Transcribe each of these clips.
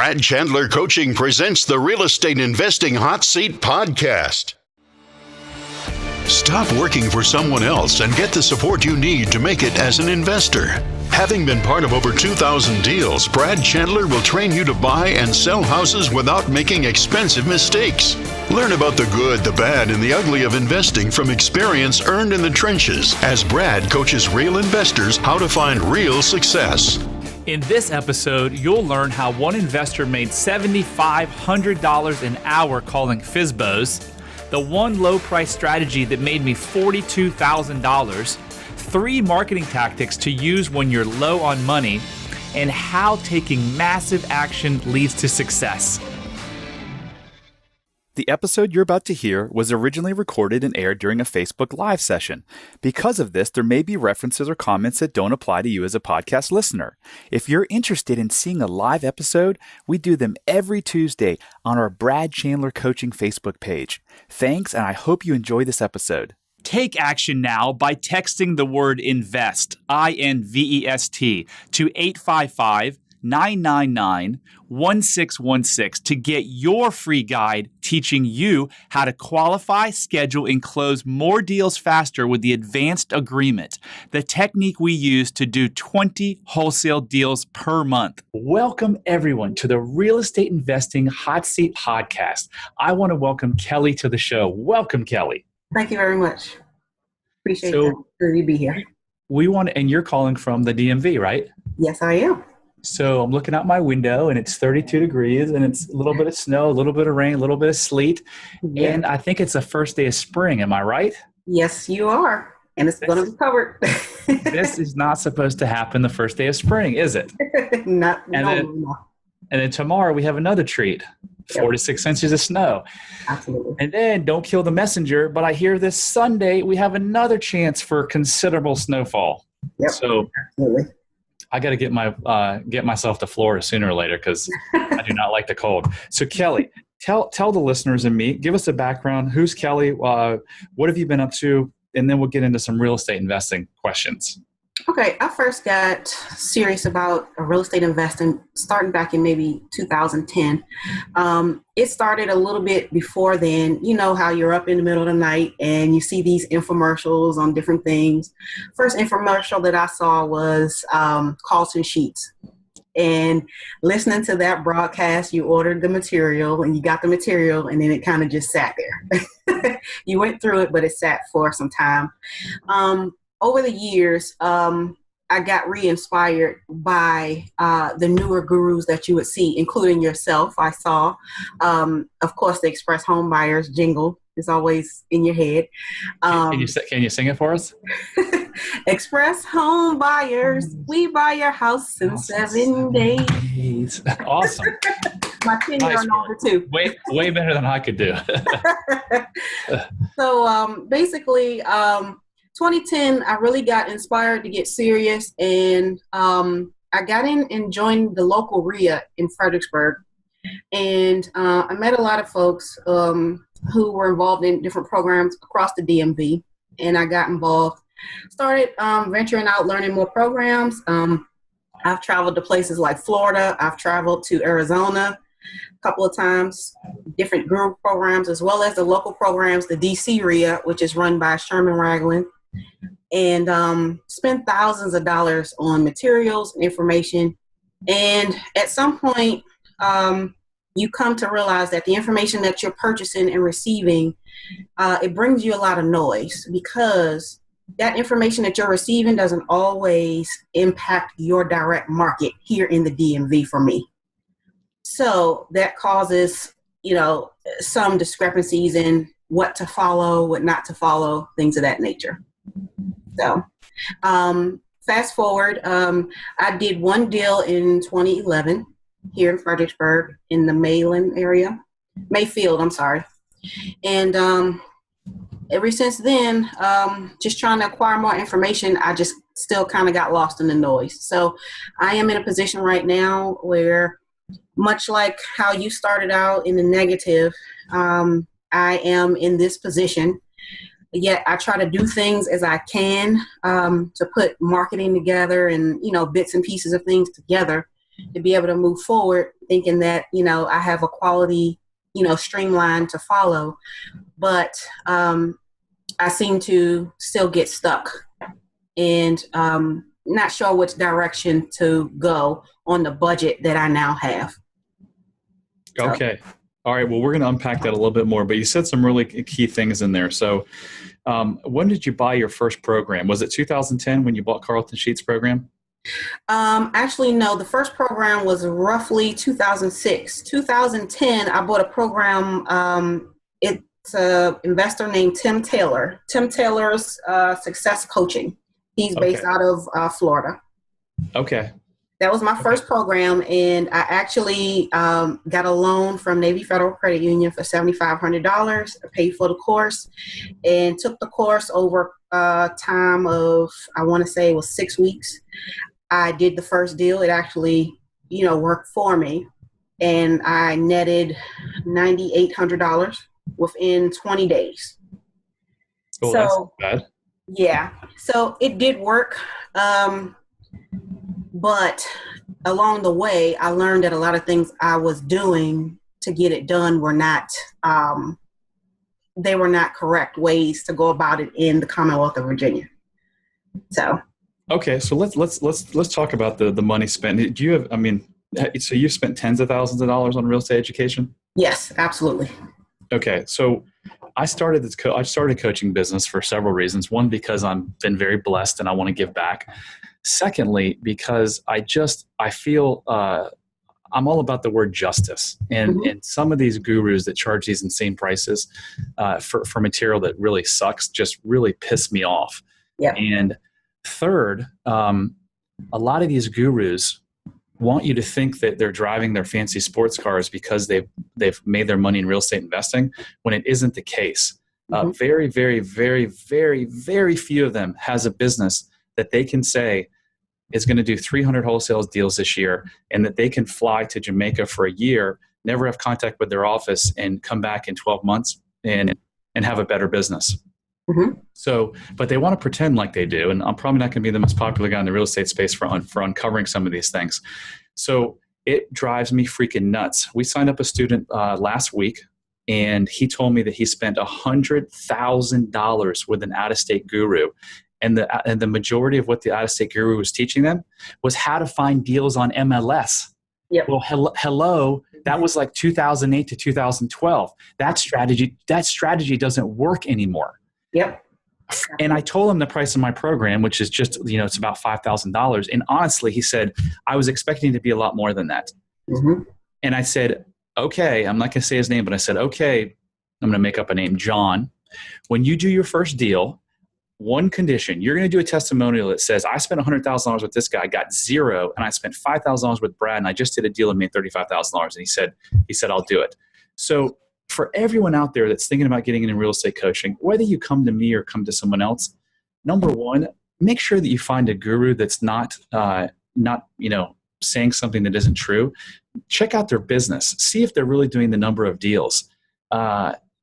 Brad Chandler Coaching presents the Real Estate Investing Hot Seat Podcast. Stop working for someone else and get the support you need to make it as an investor. Having been part of over 2,000 deals, Brad Chandler will train you to buy and sell houses without making expensive mistakes. Learn about the good, the bad, and the ugly of investing from experience earned in the trenches as Brad coaches real investors how to find real success. In this episode, you'll learn how one investor made $7,500 an hour calling FSBOs, the one low price strategy that made me $42,000, 3 marketing tactics to use when you're low on money, and how taking massive action leads to success. The episode you're about to hear was originally recorded and aired during a Facebook Live session. Because of this, there may be references or comments that don't apply to you as a podcast listener. If you're interested in seeing a live episode, we do them every Tuesday on our Brad Chandler Coaching Facebook page. Thanks, and I hope you enjoy this episode. Take action now by texting the word INVEST, I-N-V-E-S-T, to 855-999-1616 to get your free guide teaching you how to qualify, schedule, and close more deals faster with the advanced agreement, the technique we use to do 20 wholesale deals per month. Welcome, everyone, to the Real Estate Investing Hot Seat Podcast. I want to welcome Kelly to the show. Welcome, Kelly. Thank you very much. Appreciate it for you to be here. And you're calling from the DMV, right? Yes, I am. So I'm looking out my window and it's 32 degrees and it's a little bit of snow, a little bit of rain, a little bit of sleet. Yeah. And I think it's the first day of spring. Am I right? Yes, you are. And it's going to be covered. This is not supposed to happen the first day of spring, is it? No. And then tomorrow we have another treat, 4 to 6 inches of snow. Absolutely. And then don't kill the messenger, but I hear this Sunday we have another chance for considerable snowfall. Yep. So absolutely. I got to get myself to Florida sooner or later because I do not like the cold. So Kelly, tell the listeners and me, give us a background. Who's Kelly? What have you been up to? And then we'll get into some real estate investing questions. Okay, I first got serious about real estate investing starting back in maybe 2010. It started a little bit before then. You know how you're up in the middle of the night and you see these infomercials on different things. First infomercial that I saw was Carlton Sheets. And listening to that broadcast, you ordered the material and you got the material and then it kind of just sat there. You went through it, but it sat for some time. Over the years, I got re-inspired by the newer gurus that you would see, including yourself. I saw, of course, the Express Home Buyers jingle is always in your head. Can you sing it for us? Express Home Buyers, we buy your house in 7 days. Awesome. My 10-year on over too. Way better than I could do. So basically, 2010, I really got inspired to get serious, and I got in and joined the local REIHS in Fredericksburg, and I met a lot of folks who were involved in different programs across the DMV, and I got involved, started venturing out, learning more programs. I've traveled to places like Florida. I've traveled to Arizona a couple of times, different group programs, as well as the local programs, the DC REIHS, which is run by Sherman Ragland, and spent thousands of dollars on materials and information. And at some point, you come to realize that the information that you're purchasing and receiving, it brings you a lot of noise because that information that you're receiving doesn't always impact your direct market here in the DMV for me. So that causes, some discrepancies in what to follow, what not to follow, things of that nature. So fast forward, I did one deal in 2011 here in Fredericksburg in the Mayfield, I'm sorry. And ever since then, just trying to acquire more information, I just still kind of got lost in the noise. So I am in a position right now where, much like how you started out in the negative, I am in this position. Yet I try to do things as I can to put marketing together and, bits and pieces of things together to be able to move forward, thinking that, I have a quality, streamline to follow. But I seem to still get stuck and not sure which direction to go on the budget that I now have. Okay. All right. Well, we're going to unpack that a little bit more, but you said some really key things in there. So when did you buy your first program? Was it 2010 when you bought Carlton Sheets program? Actually, no. The first program was roughly 2006. 2010, I bought a program. It's an investor named Tim Taylor. Tim Taylor's Success Coaching. He's based out of Florida. Okay. That was my first program, and I actually got a loan from Navy Federal Credit Union for $7,500. I paid for the course and took the course over a time of, I want to say it was 6 weeks. I did the first deal. It actually, worked for me, and I netted $9,800 within 20 days. Oh, so, that's not bad. Yeah. So it did work. But along the way, I learned that a lot of things I was doing to get it done were not, they were not correct ways to go about it in the Commonwealth of Virginia. So. Okay. So let's talk about the money spent. Do you have, so you've spent tens of thousands of dollars on real estate education? Yes, absolutely. Okay. So I started coaching business for several reasons. One, because I've been very blessed and I want to give back. Secondly, because I feel I'm all about the word justice, and some of these gurus that charge these insane prices for material that really sucks just really piss me off. Yeah. And third, a lot of these gurus want you to think that they're driving their fancy sports cars because they've made their money in real estate investing, when it isn't the case. Very, very, very, very, very few of them has a business that they can say is going to do 300 wholesale deals this year, and that they can fly to Jamaica for a year, never have contact with their office, and come back in 12 months and have a better business. So, but they want to pretend like they do. And I'm probably not going to be the most popular guy in the real estate space for uncovering some of these things. So it drives me freaking nuts. We signed up a student last week, and he told me that he spent $100,000 with an out-of-state guru. And the majority of what the out-of-state guru was teaching them was how to find deals on MLS. Yep. Well, hello, that was like 2008 to 2012. That strategy doesn't work anymore. Yep. And I told him the price of my program, which is just, it's about $5,000. And honestly, he said, I was expecting it to be a lot more than that. And I said, okay, I'm not going to say his name, but I said, okay, I'm going to make up a name, John. When you do your first deal, one condition, you're going to do a testimonial that says, I spent $100,000 with this guy, got zero, and I spent $5,000 with Brad, and I just did a deal and made $35,000. And he said, I'll do it. So for everyone out there that's thinking about getting into real estate coaching, whether you come to me or come to someone else, number one, make sure that you find a guru that's not saying something that isn't true. Check out their business. See if they're really doing the number of deals.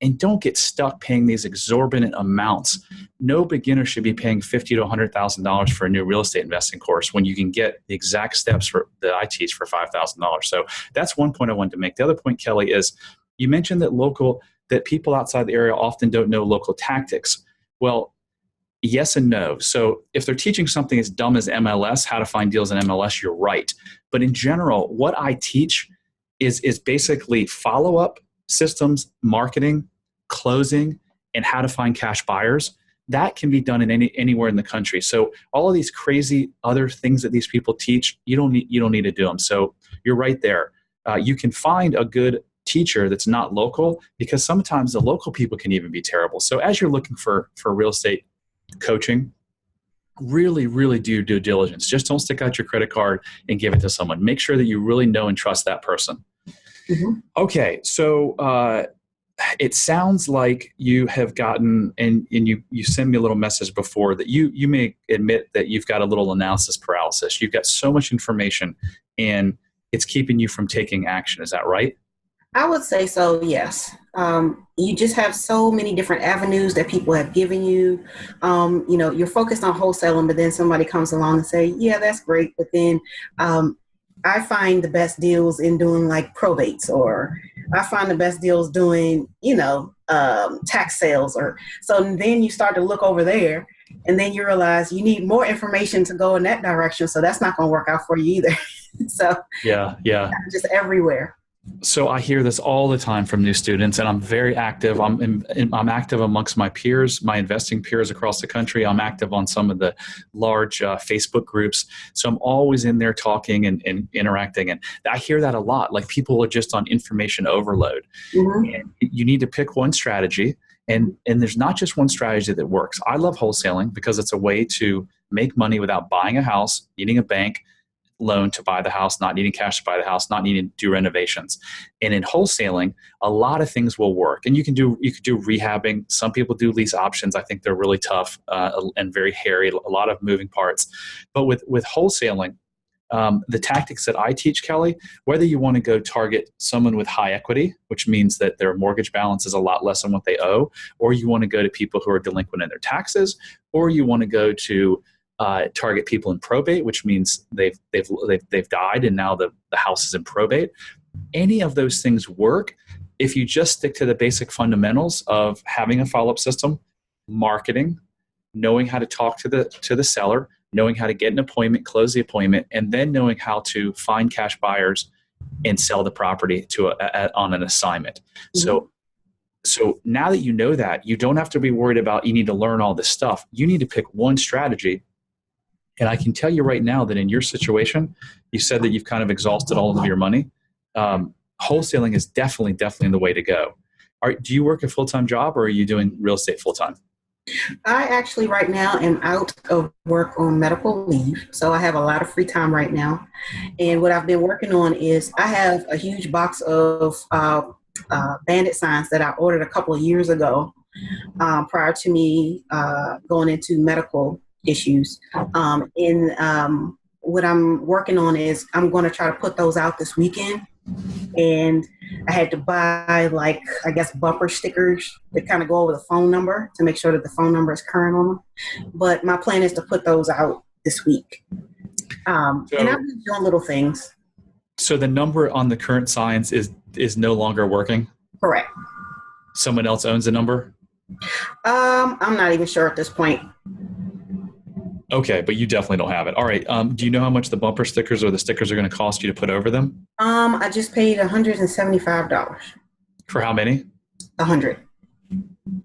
And don't get stuck paying these exorbitant amounts. No beginner should be paying $50,000 to $100,000 for a new real estate investing course when you can get the exact steps that I teach for $5,000. So that's one point I wanted to make. The other point, Kelly, is you mentioned that people outside the area often don't know local tactics. Well, yes and no. So if they're teaching something as dumb as MLS, how to find deals in MLS, you're right. But in general, what I teach is basically follow-up systems, marketing, closing, and how to find cash buyers. That can be done in anywhere in the country. So all of these crazy other things that these people teach, you don't need to do them. So you're right there. You can find a good teacher that's not local, because sometimes the local people can even be terrible. So as you're looking for real estate coaching, really, really do due diligence. Just don't stick out your credit card and give it to someone. Make sure that you really know and trust that person. Okay, so it sounds like you have gotten, and you sent me a little message before that you may admit that you've got a little analysis paralysis. You've got so much information, and it's keeping you from taking action. Is that right? I would say so, yes. You just have so many different avenues that people have given you. You're focused on wholesaling, but then somebody comes along and say, yeah, that's great. But then I find the best deals in doing like probates, or I find the best deals doing, tax sales. Or so then you start to look over there, and then you realize you need more information to go in that direction. So that's not going to work out for you either. So Yeah, yeah. just everywhere. So I hear this all the time from new students, and I'm very active. I'm active amongst my peers, my investing peers across the country. I'm active on some of the large Facebook groups. So I'm always in there talking and interacting. And I hear that a lot. Like, people are just on information overload. Mm-hmm. And you need to pick one strategy. And there's not just one strategy that works. I love wholesaling because it's a way to make money without buying a house, needing a bank loan to buy the house, not needing cash to buy the house, not needing to do renovations. And in wholesaling, a lot of things will work. And you could do rehabbing. Some people do lease options. I think they're really tough and very hairy, a lot of moving parts. But with wholesaling, the tactics that I teach, Kelly, whether you want to go target someone with high equity, which means that their mortgage balance is a lot less than what they owe, or you want to go to people who are delinquent in their taxes, or you want to go to target people in probate, which means they've died and now the house is in probate. Any of those things work if you just stick to the basic fundamentals of having a follow-up system, marketing, knowing how to talk to the seller, knowing how to get an appointment, close the appointment, and then knowing how to find cash buyers and sell the property on an assignment. Mm-hmm. So now that you know that, you don't have to be worried about you need to learn all this stuff. You need to pick one strategy. And I can tell you right now that in your situation, you said that you've kind of exhausted all of your money. Wholesaling is definitely the way to go. Do you work a full-time job, or are you doing real estate full-time? I actually right now am out of work on medical leave. So I have a lot of free time right now. And what I've been working on is I have a huge box of bandit signs that I ordered a couple of years ago prior to me going into medical issues. What I'm working on is I'm going to try to put those out this weekend. And I had to buy bumper stickers that kind of go over the phone number to make sure that the phone number is current on them. But my plan is to put those out this week. And I've been doing little things. So the number on the current signs is no longer working? Correct. Someone else owns the number? I'm not even sure at this point. Okay, but you definitely don't have it. All right. Do you know how much the bumper stickers or the stickers are going to cost you to put over them? I just paid $175. For how many? 100.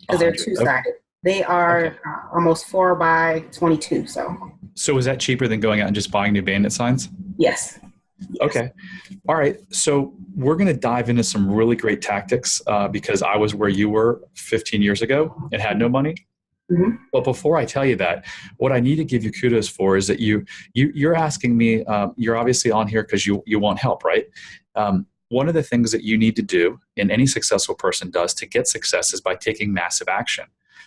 Because they're two-sided. Okay. They are almost 4 by 22. So is that cheaper than going out and just buying new bandit signs? Yes. Okay. All right. So we're going to dive into some really great tactics because I was where you were 15 years ago and had no money. Mm-hmm. But before I tell you that, what I need to give you kudos for is that you're asking me, you're obviously on here because you want help, right? One of the things that you need to do, and any successful person does to get success, is by taking massive action.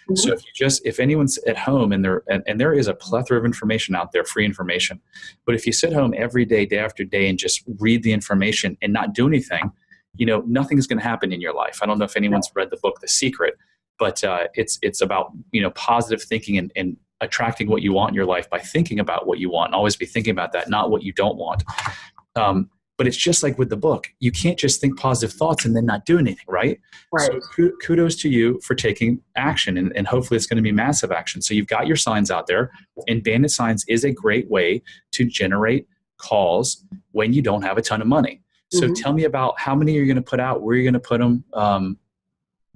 Mm-hmm. So if anyone's at home and there is a plethora of information out there, free information, but if you sit home every day, day after day, and just read the information and not do anything, nothing's going to happen in your life. I don't know if anyone's read the book, The Secret. But it's about positive thinking and attracting what you want in your life by thinking about what you want, and always be thinking about that, not what you don't want. But it's just like with the book. You can't just think positive thoughts and then not do anything, right? Right. So kudos to you for taking action, and hopefully it's going to be massive action. So you've got your signs out there, and bandit signs is a great way to generate calls when you don't have a ton of money. So mm-hmm. Tell me about how many you're going to put out, where you're going to put them,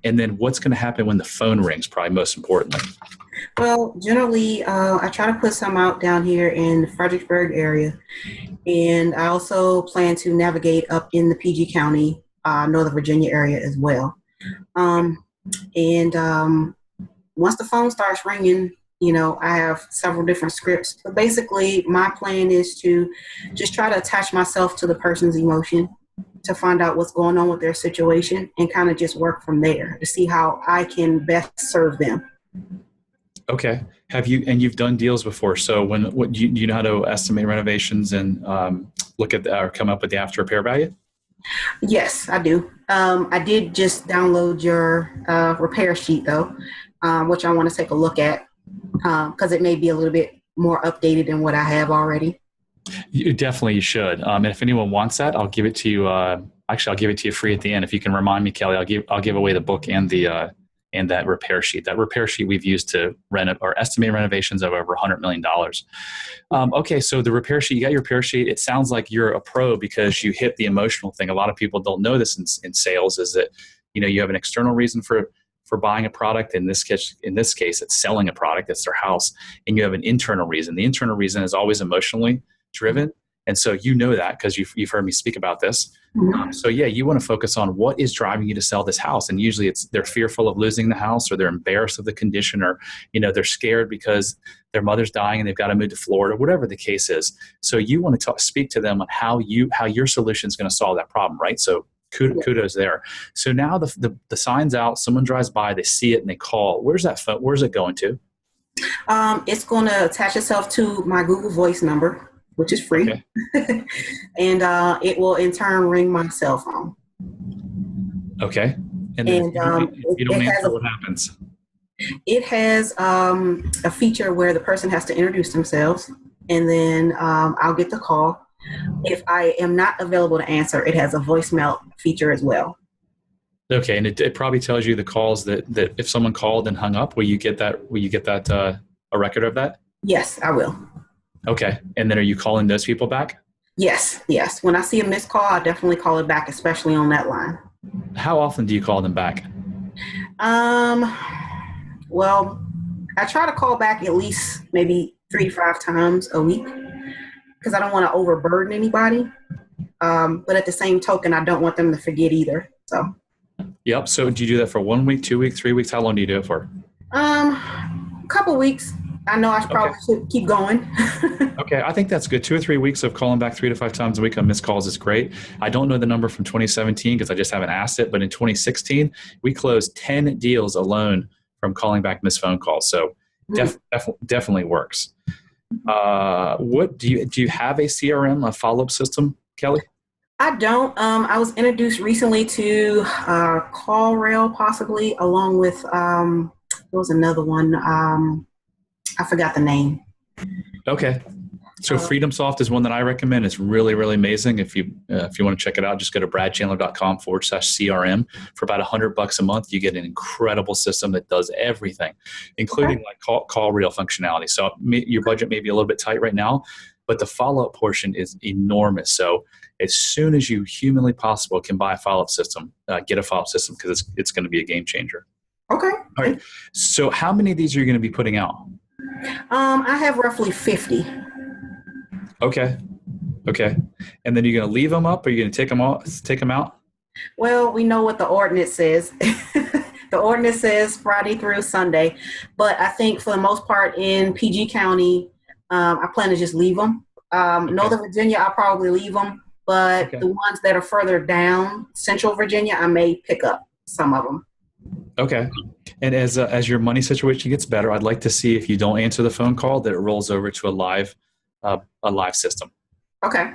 and then what's going to happen when the phone rings, probably most importantly. Well, generally, I try to put some out down here in the Fredericksburg area. And I also plan to navigate up in the PG County, Northern Virginia area as well. Once the phone starts ringing, I have several different scripts. But basically, my plan is to just try to attach myself to the person's emotion, to find out what's going on with their situation, and kind of just work from there to see how I can best serve them. Okay. You've done deals before. So do you know how to estimate renovations and look at or come up with the after repair value? Yes, I do. I did just download your repair sheet though, which I want to take a look at because it may be a little bit more updated than what I have already. You should. And if anyone wants that, I'll give it to you. Actually, I'll give it to you free at the end. If you can remind me, Kelly, I'll give away the book and the and that repair sheet. That repair sheet we've used to estimate renovations of over $100 million. Okay, so the repair sheet, you got your repair sheet. It sounds like you're a pro because you hit the emotional thing. A lot of people don't know this in sales, is that you have an external reason for buying a product. In this case, it's selling a product. It's their house, and you have an internal reason. The internal reason is always emotionally driven. And so that because you've heard me speak about this. So you want to focus on what is driving you to sell this house. And usually they're fearful of losing the house, or they're embarrassed of the condition, or, they're scared because their mother's dying and they've got to move to Florida, whatever the case is. So you want to speak to them on how your solution is going to solve that problem, right? So kudos there. So now the sign's out, someone drives by, they see it and they call. Where's that phone? Where's it going to? It's going to attach itself to my Google Voice number, which is free. Okay. And it will in turn ring my cell phone. Okay. And then if you don't answer, what happens? It has a feature where the person has to introduce themselves, and then I'll get the call. If I am not available to answer, it has a voicemail feature as well. Okay, and it probably tells you the calls that if someone called and hung up, will you get that a record of that? Yes, I will. Okay, and then are you calling those people back? Yes. When I see a missed call, I definitely call it back, especially on that line. How often do you call them back? Well, I try to call back at least maybe 3 to 5 times a week because I don't want to overburden anybody. But at the same token, I don't want them to forget either. So. Yep. So do you do that for 1 week, 2 weeks, 3 weeks? How long do you do it for? A couple weeks. I know I probably should keep going. Okay, I think that's good. 2 or 3 weeks of calling back 3 to 5 times a week on missed calls is great. I don't know the number from 2017 because I just haven't asked it, but in 2016, we closed 10 deals alone from calling back missed phone calls. So definitely works. What do you have a CRM, a follow-up system, Kelly? I don't. I was introduced recently to CallRail, possibly, along with there was another one. I forgot the name. Okay. So FreedomSoft is one that I recommend. It's really, really amazing. If you want to check it out, just go to bradchandler.com/CRM. For about $100 a month, you get an incredible system that does everything, including like call reel functionality. So your budget may be a little bit tight right now, but the follow-up portion is enormous. So as soon as you humanly possible can buy a follow-up system, get a follow-up system because it's going to be a game changer. Okay. All right. So how many of these are you going to be putting out? I have roughly 50. Okay. And then you're going to leave them up, or you're going to take them out? Well, we know what the ordinance says. The ordinance says Friday through Sunday, but I think for the most part in PG County, I plan to just leave them. Northern Virginia, I'll probably leave them, but the ones that are further down, Central Virginia, I may pick up some of them. Okay. And as your money situation gets better, I'd like to see, if you don't answer the phone call, that it rolls over to a live system. Okay.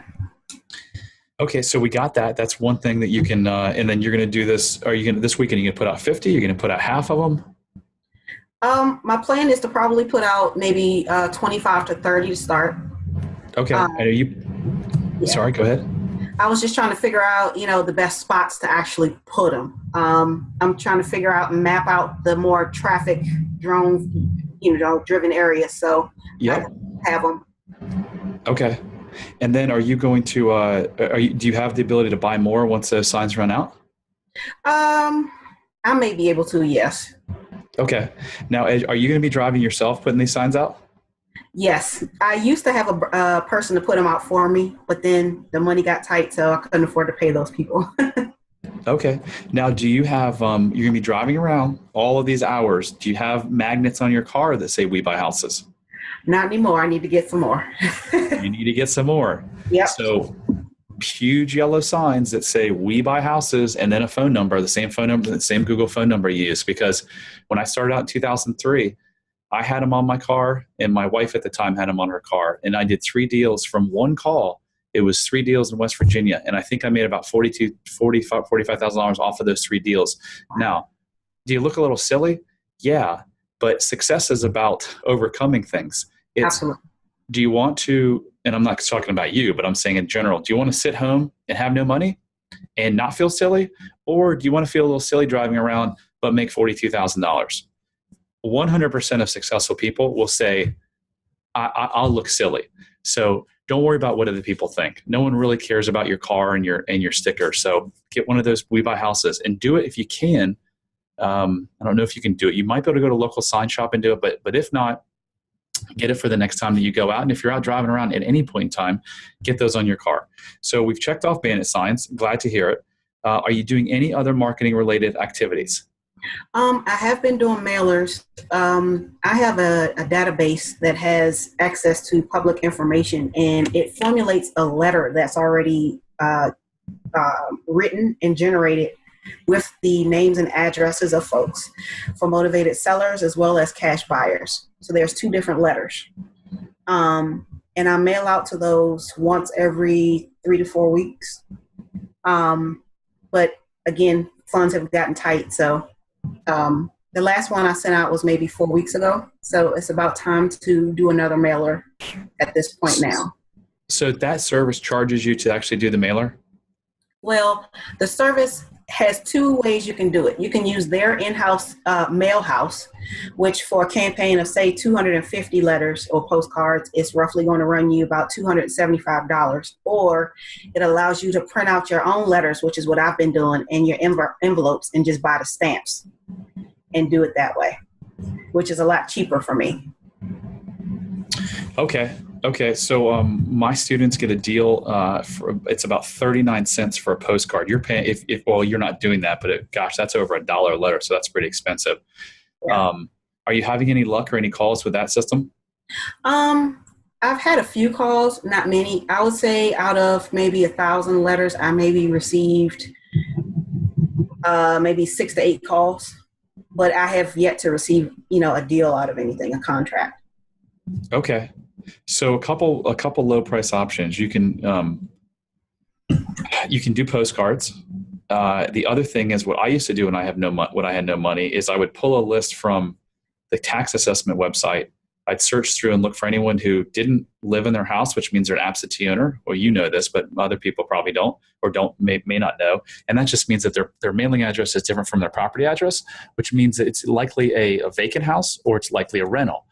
Okay, so we got that. That's one thing that you can, and then you're going to do this. Are you going to this weekend? You're going to put out 50? You're going to put out half of them? My plan is to probably put out maybe 25 to 30 to start. Okay. And are you? Yeah. Sorry, go ahead. I was just trying to figure out, the best spots to actually put them. I'm trying to figure out and map out the more traffic driven areas. So I have them. Okay. And then are you going to, do you have the ability to buy more once those signs run out? I may be able to, yes. Okay. Now, are you going to be driving yourself putting these signs out? Yes. I used to have a person to put them out for me, but then the money got tight, so I couldn't afford to pay those people. Okay. Now, do you have, you're going to be driving around all of these hours. Do you have magnets on your car that say "We Buy Houses"? Not anymore. I need to get some more. You need to get some more. Yep. So huge yellow signs that say "We Buy Houses" and then a phone number, the same phone number, the same Google phone number you use. Because when I started out in 2003, I had them on my car, and my wife at the time had them on her car. And I did 3 deals from one call. It was 3 deals in West Virginia. And I think I made about $45,000 off of those 3 deals. Now, do you look a little silly? Yeah. But success is about overcoming things. Absolutely. Do you want to, and I'm not talking about you, but I'm saying in general, do you want to sit home and have no money and not feel silly? Or do you want to feel a little silly driving around, but make $42,000? 100% of successful people will say, I'll look silly. So don't worry about what other people think. No one really cares about your car and your sticker. So get one of those We Buy Houses and do it if you can. I don't know if you can do it. You might be able to go to a local sign shop and do it, but if not, get it for the next time that you go out. And if you're out driving around at any point in time, get those on your car. So we've checked off bandit signs. Glad to hear it. Are you doing any other marketing related activities? I have been doing mailers. I have a database that has access to public information, and it formulates a letter that's already written and generated with the names and addresses of folks for motivated sellers as well as cash buyers. So there's 2 different letters. And I mail out to those once every 3 to 4 weeks. But again, funds have gotten tight. So the last one I sent out was maybe 4 weeks ago. So it's about time to do another mailer at this point now. So that service charges you to actually do the mailer? Well, the service has 2 ways you can do it. You can use their in-house mail house, which for a campaign of, say, 250 letters or postcards, is roughly going to run you about $275. Or it allows you to print out your own letters, which is what I've been doing, in your envelopes and just buy the stamps and do it that way, which is a lot cheaper for me. Okay. So my students get a deal it's about 39 cents for a postcard. You're paying well, you're not doing that, but gosh, that's over $1 a letter. So that's pretty expensive. Yeah. Are you having any luck or any calls with that system? I've had a few calls, not many. I would say out of maybe 1,000 letters, I maybe received maybe 6 to 8 calls, but I have yet to receive, a deal out of anything, a contract. Okay. So a couple low price options. You can do postcards. The other thing is what I used to do when I had no money is I would pull a list from the tax assessment website. I'd search through and look for anyone who didn't live in their house, which means they're an absentee owner. Well, you know this, but other people probably don't, or may not know. And that just means that their mailing address is different from their property address, which means that it's likely a vacant house or it's likely a rental.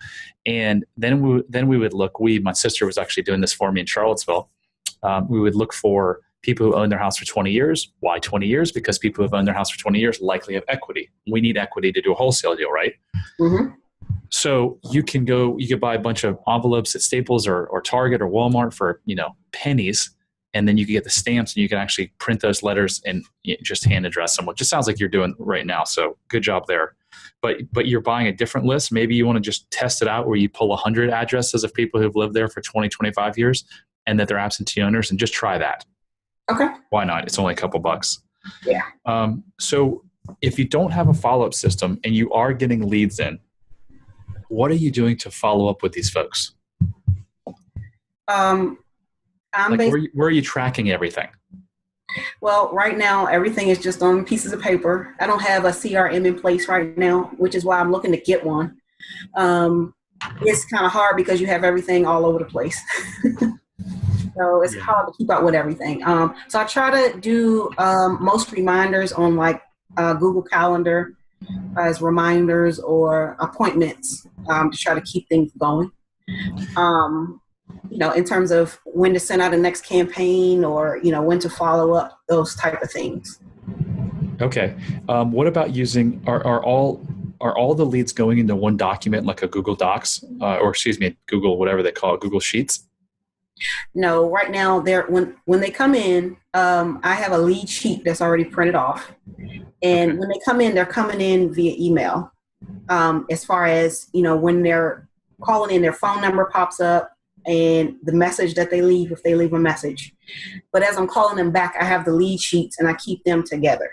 And then we would look. My sister was actually doing this for me in Charlottesville. We would look for people who own their house for 20 years. Why 20 years? Because people who have owned their house for 20 years likely have equity. We need equity to do a wholesale deal, right? Mm-hmm. So you could buy a bunch of envelopes at Staples or Target or Walmart for, pennies. And then you can get the stamps and you can actually print those letters and just hand address them. It just sounds like you're doing right now. So good job there. But you're buying a different list. Maybe you want to just test it out where you pull 100 addresses of people who've lived there for 20, 25 years and that they're absentee owners, and just try that. Okay. Why not? It's only a couple bucks. Yeah. So if you don't have a follow-up system and you are getting leads in, what are you doing to follow up with these folks? Where are you tracking everything? Well, right now, everything is just on pieces of paper. I don't have a CRM in place right now, which is why I'm looking to get one. It's kind of hard because you have everything all over the place. So it's hard to keep up with everything. So I try to do most reminders on Google Calendar as reminders or appointments to try to keep things going. In terms of when to send out the next campaign or, when to follow up, those type of things. Okay. What about using, are all the leads going into one document like a Google Docs Google, whatever they call it, Google Sheets? No, right now when they come in, I have a lead sheet that's already printed off. And when they come in, they're coming in via email. As far as, when they're calling in, their phone number pops up and the message that they leave, if they leave a message. But as I'm calling them back, I have the lead sheets and I keep them together.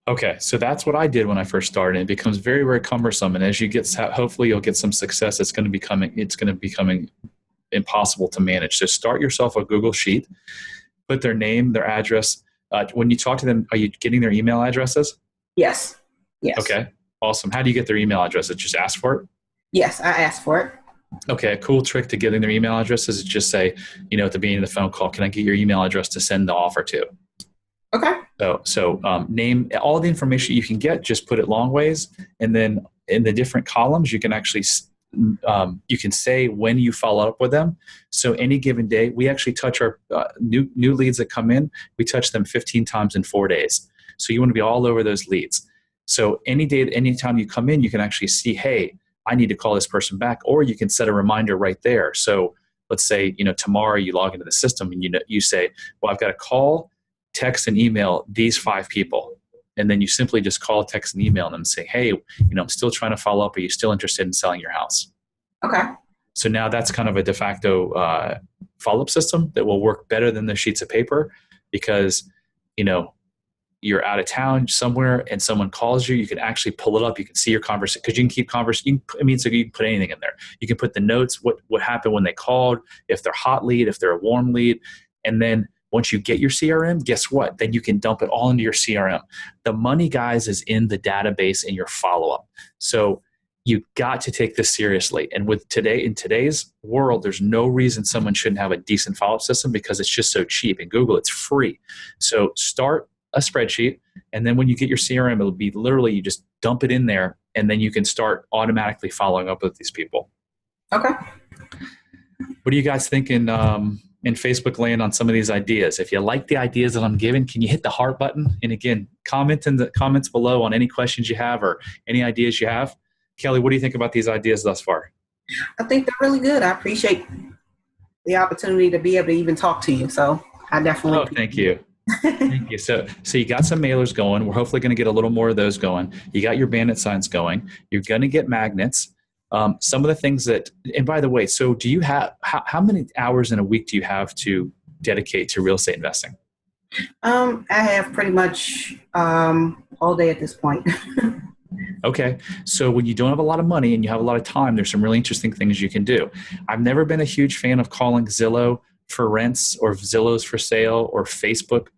Okay. So that's what I did when I first started. It becomes very, very cumbersome. And as you hopefully you'll get some success. It's going to becoming impossible to manage. So start yourself a Google Sheet, put their name, their address. When you talk to them, are you getting their email addresses? Yes. Okay. Awesome. How do you get their email addresses? Just ask for it? Yes, I ask for it. Okay, a cool trick to getting their email address is just say, at the beginning of the phone call, can I get your email address to send the offer to? Okay. So name all the information you can get, just put it long ways. And then in the different columns, you can actually, you can say when you follow up with them. So any given day, we actually touch our new leads that come in, we touch them 15 times in 4 days. So you want to be all over those leads. So any day, anytime you come in, you can actually see, hey, I need to call this person back, or you can set a reminder right there. So let's say, tomorrow you log into the system and you say, well, I've got to call, text, and email these 5 people. And then you simply just call, text, and email them and say, hey, I'm still trying to follow up. Are you still interested in selling your house? Okay. So now that's kind of a de facto follow-up system that will work better than the sheets of paper, because, you're out of town somewhere and someone calls you, you can actually pull it up. You can see your conversation, because you can keep conversation. So you can put anything in there. You can put the notes, what happened when they called, if they're hot lead, if they're a warm lead. And then once you get your CRM, guess what? Then you can dump it all into your CRM. The money, guys, is in the database in your follow-up. So you got to take this seriously. And in today's world, there's no reason someone shouldn't have a decent follow-up system, because it's just so cheap. In Google, it's free. So start a spreadsheet, and then when you get your CRM, it'll be literally you just dump it in there, and then you can start automatically following up with these people. Okay. What are you guys thinking in Facebook land on some of these ideas? If you like the ideas that I'm giving, can you hit the heart button? And again, comment in the comments below on any questions you have or any ideas you have. Kelly, what do you think about these ideas thus far? I think they're really good. I appreciate the opportunity to be able to even talk to you. So I definitely. Oh, thank you. Thank you. So you got some mailers going. We're hopefully going to get a little more of those going. You got your bandit signs going. You're going to get magnets. Some of the things that, and by the way, so do you have, how many hours in a week do you have to dedicate to real estate investing? I have pretty much all day at this point. Okay. So when you don't have a lot of money and you have a lot of time, there's some really interesting things you can do. I've never been a huge fan of calling Zillow for rents, or Zillow's for sale, or Craigslist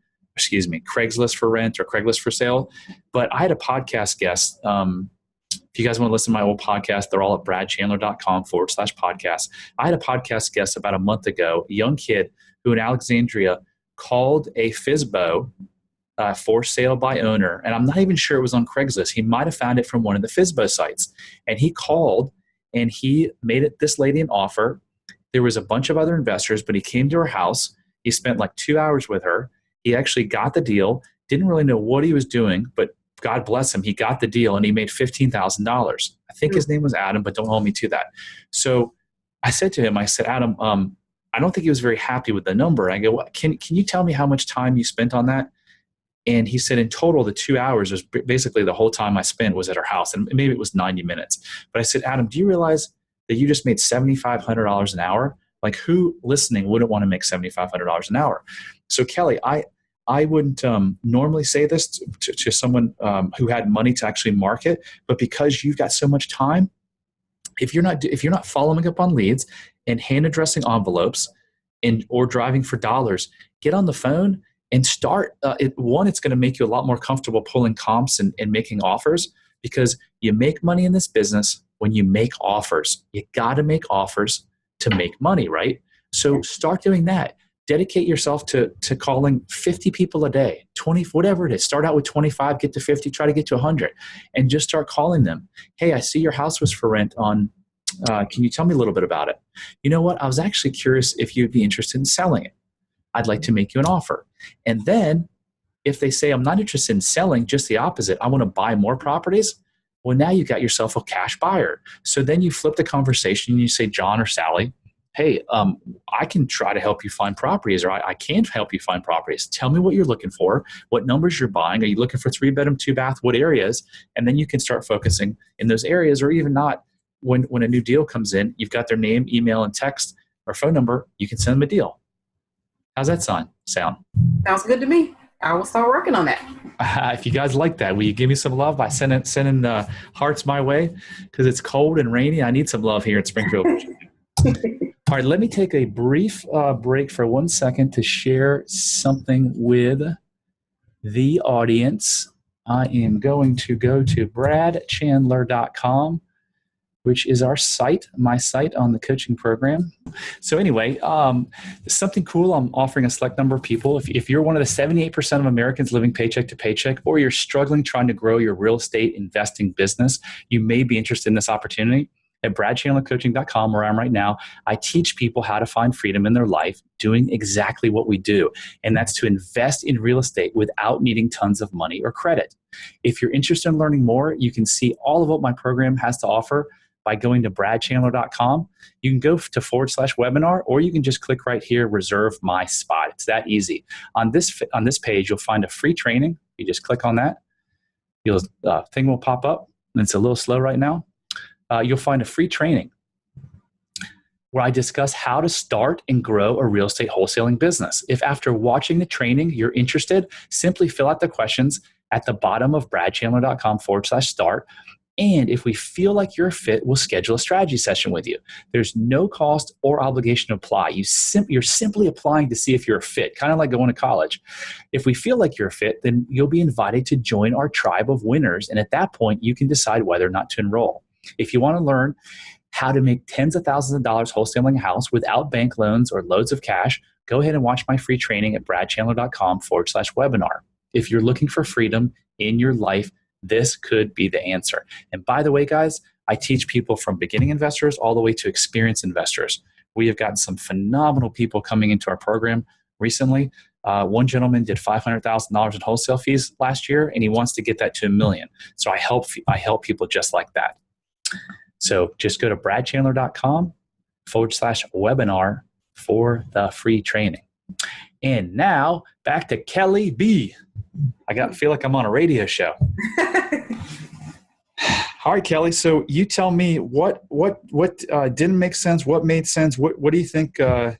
for rent, or Craigslist for sale. But I had a podcast guest. If you guys want to listen to my old podcast, they're all at bradchandler.com/podcast. I had a podcast guest about a month ago, a young kid who in Alexandria called a FSBO, for sale by owner. And I'm not even sure it was on Craigslist. He might have found it from one of the FSBO sites. And he called and he made this lady an offer. There was a bunch of other investors, but he came to her house. He spent like 2 hours with her. He actually got the deal, didn't really know what he was doing, but God bless him, he got the deal and he made $15,000. I think his name was Adam, but don't hold me to that. So I said to him, Adam, I don't think he was very happy with the number. I go, can you tell me how much time you spent on that? And he said in total, the 2 hours was basically the whole time I spent was at her house. And maybe it was 90 minutes. But I said, Adam, do you realize that you just made $7,500 an hour? Like, who listening wouldn't want to make $7,500 an hour? So Kelly, I wouldn't normally say this to someone who had money to actually market, but because you've got so much time, if you're not following up on leads and hand addressing envelopes or driving for dollars, get on the phone and start. It's going to make you a lot more comfortable pulling comps and making offers, because you make money in this business when you make offers. You got to make offers to make money, right? So start doing that. Dedicate yourself to calling 50 people a day, 20, whatever it is. Start out with 25, get to 50, try to get to 100, and just start calling them. Hey, I see your house was for rent on, can you tell me a little bit about it? You know what? I was actually curious if you'd be interested in selling it. I'd like to make you an offer. And then if they say, I'm not interested in selling, just the opposite, I want to buy more properties. Well, now you've got yourself a cash buyer. So then you flip the conversation and you say, John or Sally, hey, I can try to help you find properties, or I can help you find properties. Tell me what you're looking for, what numbers you're buying. Are you looking for 3-bedroom, 2-bath, what areas? And then you can start focusing in those areas, or even not. When a new deal comes in, you've got their name, email, and text or phone number. You can send them a deal. How's that sound? Sounds good to me. I will start working on that. If you guys like that, will you give me some love by sending hearts my way? Because it's cold and rainy. I need some love here in Springfield. All right, let me take a brief break for 1 second to share something with the audience. I am going to go to bradchandler.com which is my site on the coaching program. So anyway, something cool, I'm offering a select number of people. If you're one of the 78% of Americans living paycheck to paycheck, or you're struggling trying to grow your real estate investing business, you may be interested in this opportunity. At bradchandlercoaching.com, where I'm right now, I teach people how to find freedom in their life doing exactly what we do. And that's to invest in real estate without needing tons of money or credit. If you're interested in learning more, you can see all of what my program has to offer by going to bradchandler.com. You can go to /webinar, or you can just click right here, reserve my spot. It's that easy. On this page, you'll find a free training. You just click on that. Thing will pop up. And it's a little slow right now. You'll find a free training where I discuss how to start and grow a real estate wholesaling business. If after watching the training you're interested, simply fill out the questions at the bottom of bradchandler.com/start. And if we feel like you're a fit, we'll schedule a strategy session with you. There's no cost or obligation to apply. You're simply applying to see if you're a fit, kind of like going to college. If we feel like you're a fit, then you'll be invited to join our tribe of winners. And at that point, you can decide whether or not to enroll. If you want to learn how to make tens of thousands of dollars wholesaling a house without bank loans or loads of cash, go ahead and watch my free training at bradchandler.com/webinar. If you're looking for freedom in your life, this could be the answer. And by the way, guys, I teach people from beginning investors all the way to experienced investors. We have gotten some phenomenal people coming into our program recently. One gentleman did $500,000 in wholesale fees last year, and he wants to get that to $1 million. So I help people just like that. So just go to bradchandler.com/webinar for the free training. And now back to Kelly B. I feel like I'm on a radio show. All right, Kelly. So you tell me what didn't make sense, what made sense. What do you think? What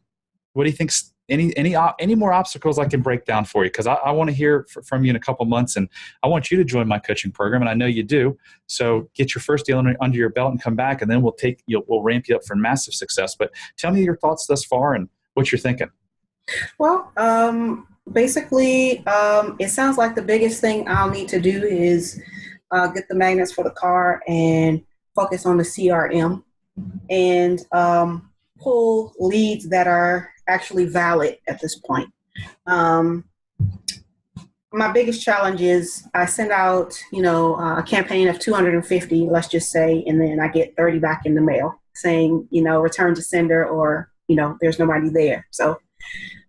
do you think? Any more obstacles I can break down for you? Because I want to hear from you in a couple months, and I want you to join my coaching program, and I know you do. So get your first deal under your belt and come back, and then we'll ramp you up for massive success. But tell me your thoughts thus far and what you're thinking. Well, basically, it sounds like the biggest thing I'll need to do is get the magnets for the car and focus on the CRM and pull leads that are actually valid at this point. My biggest challenge is I send out, a campaign of 250, let's just say, and then I get 30 back in the mail saying, return to sender, or, there's nobody there. So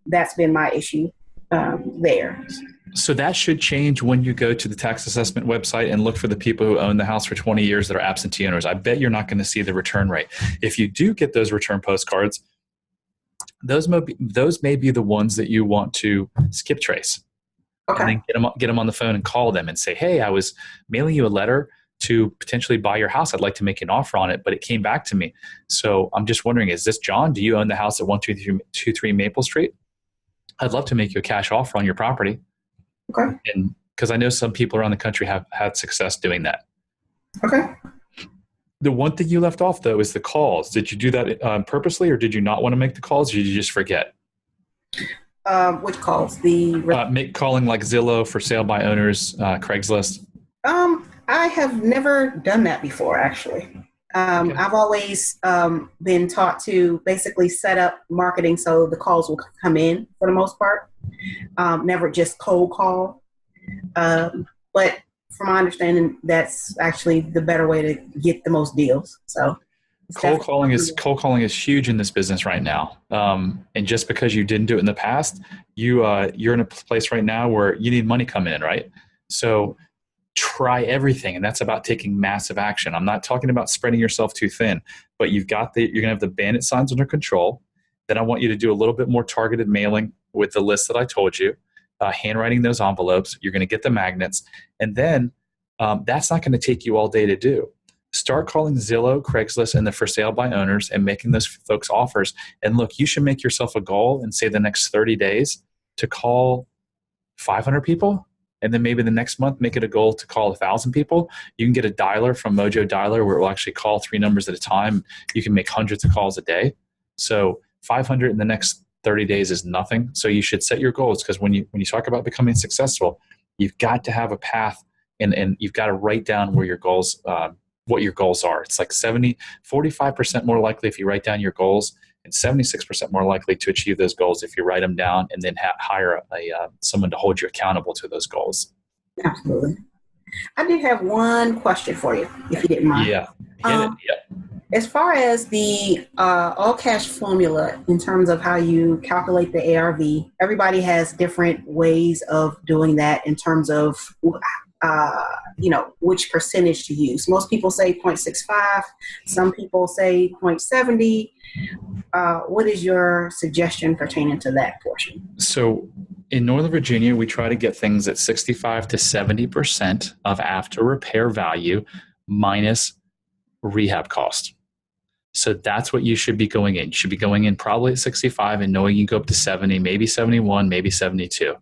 that's been my issue there. So that should change when you go to the tax assessment website and look for the people who own the house for 20 years that are absentee owners. I bet you're not going to see the return rate. If you do get those return postcards, those may be the ones that you want to skip trace. Okay. And then get them on the phone and call them and say, hey, I was mailing you a letter to potentially buy your house. I'd like to make an offer on it, but it came back to me. So I'm just wondering, is this John? Do you own the house at 1223 Maple Street? I'd love to make you a cash offer on your property. Okay. And because I know some people around the country have had success doing that. Okay. The one thing you left off, though, is the calls. Did you do that purposely, or did you not want to make the calls, or did you just forget? Which calls? Calling like Zillow, for sale by owners, Craigslist. I have never done that before, actually. Okay. I've always been taught to basically set up marketing so the calls will come in for the most part. Never just cold call. But from my understanding, that's actually the better way to get the most deals. So cold calling is huge in this business right now. And just because you didn't do it in the past, you're in a place right now where you need money coming in, right? So try everything, and that's about taking massive action. I'm not talking about spreading yourself too thin, but you're going to have the bandit signs under control. Then I want you to do a little bit more targeted mailing with the list that I told you, handwriting those envelopes. You're going to get the magnets, and then that's not going to take you all day to do. Start calling Zillow, Craigslist, and the for sale by owners and making those folks offers. And look, you should make yourself a goal and say the next 30 days to call 500 people. And then maybe the next month, make it a goal to call 1,000 people. You can get a dialer from Mojo Dialer where it will actually call 3 numbers at a time. You can make hundreds of calls a day. So 500 in the next 30 days is nothing. So you should set your goals, because when you talk about becoming successful, you've got to have a path and you've got to write down where your goals what your goals are. It's like 45% more likely if you write down your goals, and 76% more likely to achieve those goals if you write them down and then hire someone to hold you accountable to those goals. Absolutely. I did have one question for you, if you didn't mind. Yeah, hit it. Yeah. As far as the all cash formula, in terms of how you calculate the ARV, everybody has different ways of doing that in terms of which percentage to use. Most people say 0.65. Some people say 0.70. What is your suggestion pertaining to that portion? So in Northern Virginia, we try to get things at 65 to 70% of after repair value minus rehab cost. So that's what you should be going in. You should be going in probably at 65 and knowing you can go up to 70, maybe 71, maybe 72.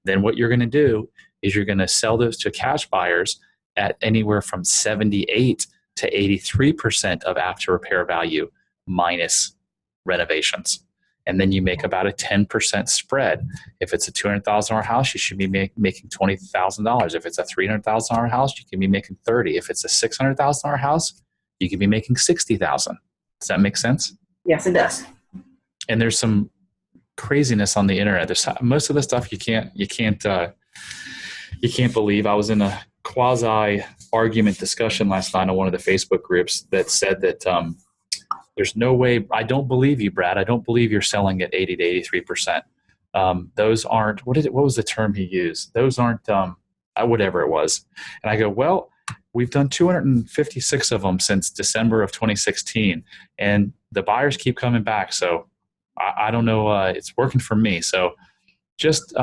Then what you're going to do is you're going to sell those to cash buyers at anywhere from 78 to 83% of after repair value minus renovations. And then you make about a 10% spread. If it's a $200,000 house, you should be making $20,000. If it's a $300,000 house, you can be making $30,000. If it's a $600,000 house, you can be making $60,000. Does that make sense? Yes, it does. And there's some craziness on the internet. There's most of the stuff you can't believe. I was in a quasi argument discussion last night on one of the Facebook groups that said that there's no way. I don't believe you, Brad. I don't believe you're selling at 80 to 83%. Those aren't. What was the term he used? Those aren't whatever it was. And I go, well, we've done 256 of them since December of 2016, and the buyers keep coming back. So I don't know. It's working for me. So just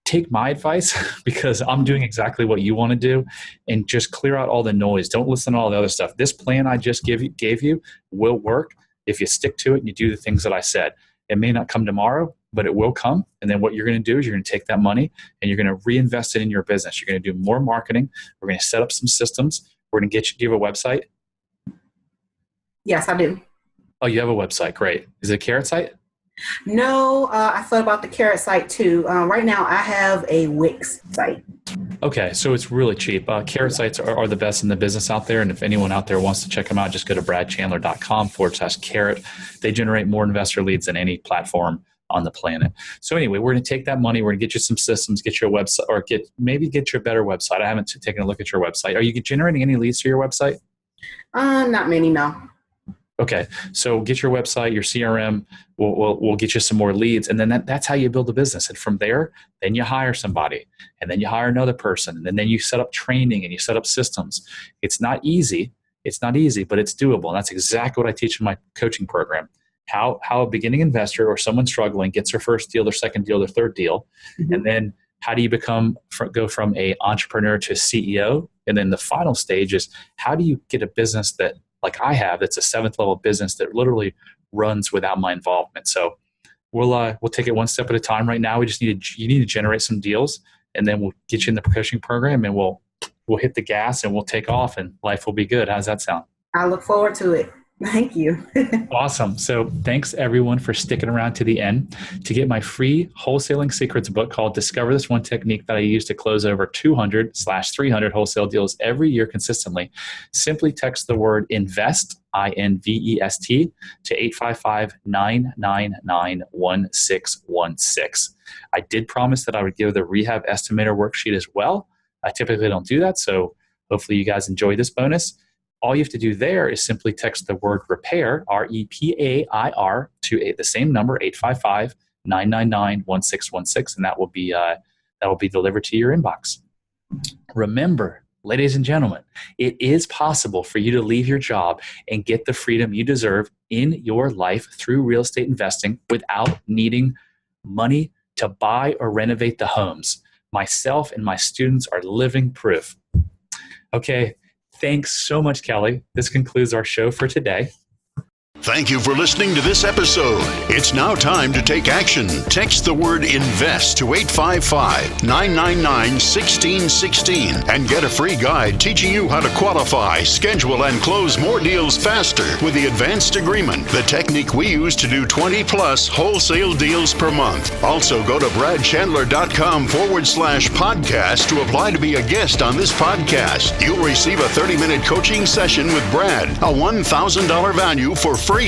take my advice because I'm doing exactly what you want to do, and just clear out all the noise. Don't listen to all the other stuff. This plan I just gave you will work if you stick to it and you do the things that I said. It may not come tomorrow, but it will come. And then what you're going to do is you're going to take that money and you're going to reinvest it in your business. You're going to do more marketing. We're going to set up some systems. We're going to do you have a website? Yes, I do. Oh, you have a website. Great. Is it a Carrot site? No, I thought about the Carrot site too. Right now I have a Wix site. Okay, so it's really cheap. Carrot sites are the best in the business out there. And if anyone out there wants to check them out, just go to bradchandler.com/Carrot. They generate more investor leads than any platform on the planet. So anyway, we're going to take that money. We're going to get you some systems, get your website, or get you a better website. I haven't taken a look at your website. Are you generating any leads to your website? Not many, no. Okay, so get your website, your CRM. We'll get you some more leads, and then that's how you build a business. And from there, then you hire somebody, and then you hire another person, and then you set up training and you set up systems. It's not easy. It's not easy, but it's doable. And that's exactly what I teach in my coaching program. How a beginning investor or someone struggling gets their first deal, their second deal, their third deal, and then how do you go from a entrepreneur to a CEO? And then the final stage is how do you get a business that, like I have, that's a 7th level business that literally runs without my involvement. So we'll take it one step at a time. Right now, you need to generate some deals, and then we'll get you in the coaching program, and we'll hit the gas and we'll take off, and life will be good. How does that sound? I look forward to it. Thank you. Awesome. So thanks everyone for sticking around to the end. To get my free wholesaling secrets book called Discover This One Technique that I use to close over 200/300 wholesale deals every year consistently, simply text the word INVEST, INVEST, to 855-999-1616. I did promise that I would give the rehab estimator worksheet as well. I typically don't do that, so hopefully you guys enjoy this bonus. All you have to do there is simply text the word repair, REPAIR, to the same number, 855-999-1616, and that will be delivered to your inbox. Remember, ladies and gentlemen, it is possible for you to leave your job and get the freedom you deserve in your life through real estate investing without needing money to buy or renovate the homes. Myself and my students are living proof. Okay. Thanks so much, Kelly. This concludes our show for today. Thank you for listening to this episode. It's now time to take action. Text the word INVEST to 855-999-1616 and get a free guide teaching you how to qualify, schedule, and close more deals faster with the advanced agreement, the technique we use to do 20-plus wholesale deals per month. Also, go to bradchandler.com/podcast to apply to be a guest on this podcast. You'll receive a 30-minute coaching session with Brad, a $1,000 value for free.